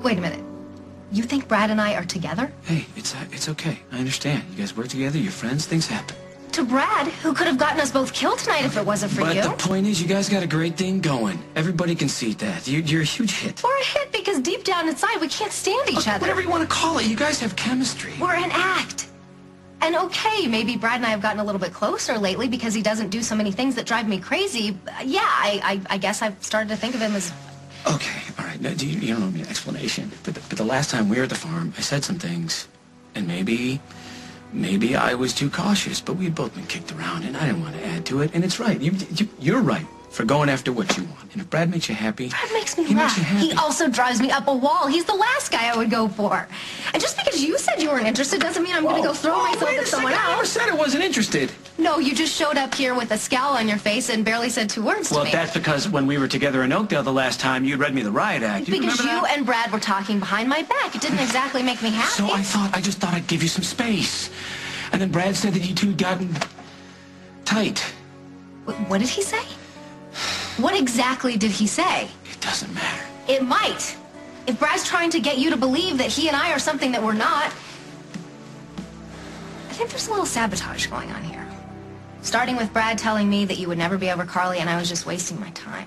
Wait a minute. You think Brad and I are together? Hey, it's okay. I understand. You guys work together, you're friends, things happen. To Brad, who could have gotten us both killed tonight if it wasn't for you. But the point is, you guys got a great thing going. Everybody can see that. You're a huge hit. We're a hit because deep down inside we can't stand each other. Whatever you want to call it, you guys have chemistry. We're an act. And okay, maybe Brad and I have gotten a little bit closer lately because he doesn't do so many things that drive me crazy. Yeah, I guess I've started to think of him as... Okay, all right. Now, you don't owe me an explanation. But the last time we were at the farm, I said some things. And maybe I was too cautious, but we had both been kicked around, and I didn't want to add to it. And it's right. You're right for going after what you want. And if Brad makes you happy... Brad makes me laugh. He also drives me up a wall. He's the last guy I would go for. And just because you said you weren't interested doesn't mean I'm going to go throw myself at someone else. I never said I wasn't interested. No, you just showed up here with a scowl on your face and barely said 2 words to me. Well, that's because when we were together in Oakdale the last time, you read me the riot act. Because you and Brad were talking behind my back. It didn't exactly make me happy. So I just thought I'd give you some space. And then Brad said that you two had gotten tight. What did he say? What exactly did he say? It doesn't matter. It might. If Brad's trying to get you to believe that he and I are something that we're not, I think there's a little sabotage going on here. Starting with Brad telling me that you would never be over Carly and I was just wasting my time.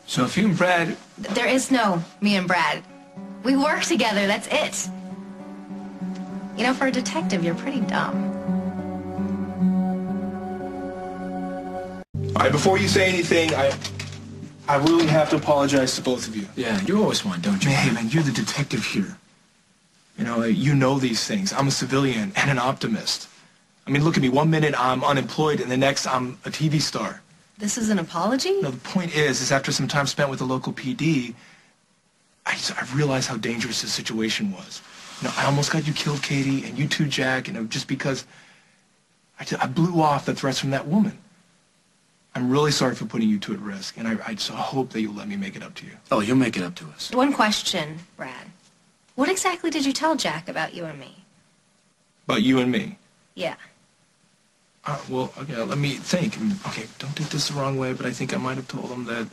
So if you and Brad... There is no me and Brad. We work together, that's it. You know, for a detective, you're pretty dumb. All right, before you say anything, I really have to apologize to both of you. Yeah, you always want, don't you? Hey, man, you're the detective here. You know these things. I'm a civilian and an optimist. I mean, look at me. 1 minute I'm unemployed, and the next I'm a TV star. This is an apology? No, the point is after some time spent with the local PD, I realized how dangerous the situation was. I almost got you killed, Katie, and you too, Jack, just because I blew off the threats from that woman. I'm really sorry for putting you two at risk, and I just hope that you'll let me make it up to you. Oh, you'll make it up to us. One question, Brad. What exactly did you tell Jack about you and me? About you and me? Yeah. Well, okay, let me think. Okay, don't take this the wrong way, but I think I might have told him that,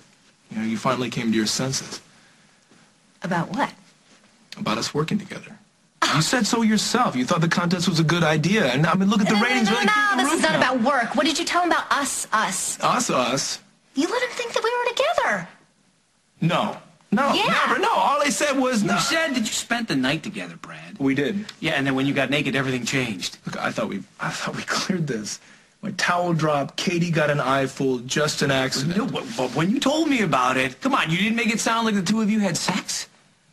you finally came to your senses. About what? About us working together. You said so yourself. You thought the contest was a good idea. And I mean, look at the ratings. No, this is not about work. What did you tell him about us? Us? You let him think that we were together. No, yeah. Never. No, all they said was no. You said that you spent the night together, Brad. We did. Yeah, and then when you got naked, everything changed. Look, I thought we cleared this. My towel dropped. Katie got an eyeful. Just an accident. No, but when you told me about it, come on, you didn't make it sound like the two of you had sex?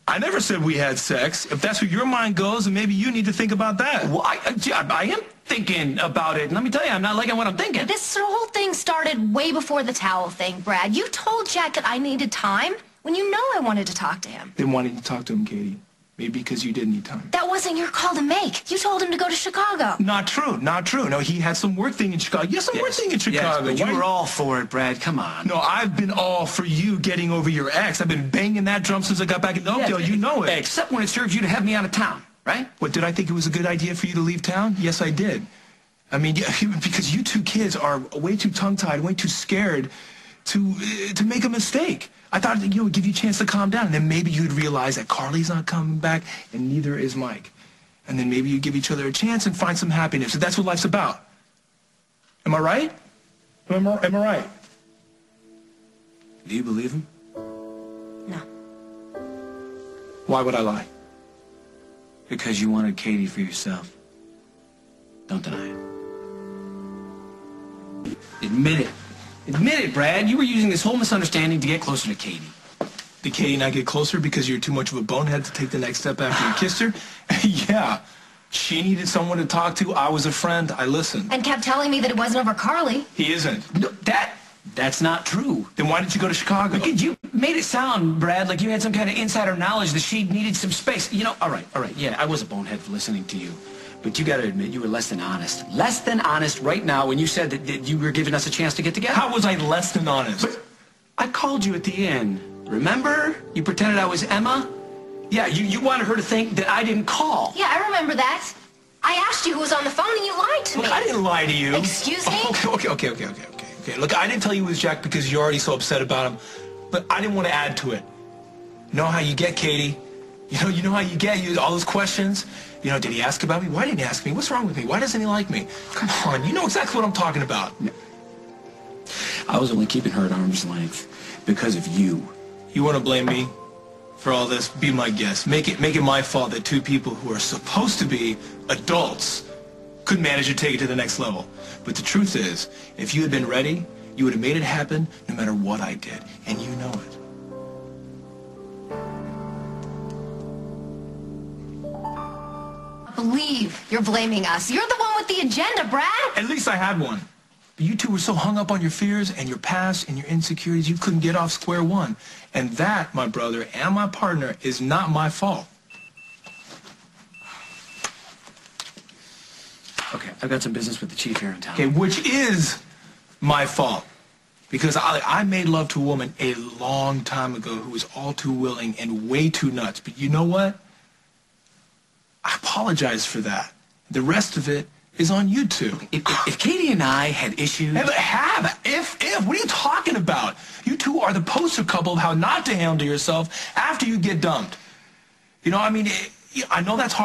I never said we had sex. If that's where your mind goes, then maybe you need to think about that. Well, I am thinking about it. And let me tell you, I'm not liking what I'm thinking. This whole thing started way before the towel thing, Brad. You told Jack that I needed time when you know I wanted to talk to him. Didn't want to talk to him, Katie. Maybe because you did need time. That wasn't your call to make. You told him to go to Chicago. Not true. No, he had some work thing in Chicago. Yes, some work thing in Chicago. Yes, but you were all for it, Brad. Come on. No, I've been all for you getting over your ex. I've been banging that drum since I got back in Oakdale. You know it. Except when it serves you to have me out of town, right? What, did I think it was a good idea for you to leave town? Yes, I did. I mean, because you two kids are way too tongue-tied, way too scared to make a mistake. I thought it would give you a chance to calm down, and then maybe you'd realize that Carly's not coming back, and neither is Mike. And then maybe you'd give each other a chance and find some happiness. So that's what life's about. Am I right? Am I right? Do you believe him? No. Why would I lie? Because you wanted Katie for yourself. Don't deny it. Admit it. Admit it, Brad. You were using this whole misunderstanding to get closer to Katie. Did Katie not get closer because you're too much of a bonehead to take the next step after you kissed her? Yeah. She needed someone to talk to. I was a friend. I listened. And kept telling me that it wasn't over Carly. He isn't. No, that's not true. Then why did you go to Chicago? Because you made it sound, Brad, like you had some kind of insider knowledge that she needed some space. All right. Yeah, I was a bonehead for listening to you. But you got to admit, you were less than honest. Less than honest right now when you said that you were giving us a chance to get together. How was I less than honest? But I called you at the end. Remember? You pretended I was Emma? Yeah, you wanted her to think that I didn't call. Yeah, I remember that. I asked you who was on the phone and you lied to me. Look, I didn't lie to you. Excuse me? Okay. Look, I didn't tell you it was Jack because you're already so upset about him. But I didn't want to add to it. You know how you get, Katie. You know how you get. All those questions. Did he ask about me? Why didn't he ask me? What's wrong with me? Why doesn't he like me? Come on, you know exactly what I'm talking about. I was only keeping her at arm's length because of you. You want to blame me for all this? Be my guest. Make it my fault that two people who are supposed to be adults couldn't manage to take it to the next level. But the truth is, if you had been ready, you would have made it happen no matter what I did. And you know it. I believe you're blaming us. You're the one with the agenda, Brad. At least I had one. But you two were so hung up on your fears and your past and your insecurities, you couldn't get off square one. And that, my brother and my partner, is not my fault. Okay, I've got some business with the chief here in town. Okay, which is my fault. Because I made love to a woman a long time ago who was all too willing and way too nuts. But you know what? I apologize for that. The rest of it is on you two. If Katie and I had issues... If, what are you talking about? You two are the poster couple of how not to handle yourself after you get dumped. I know that's hard.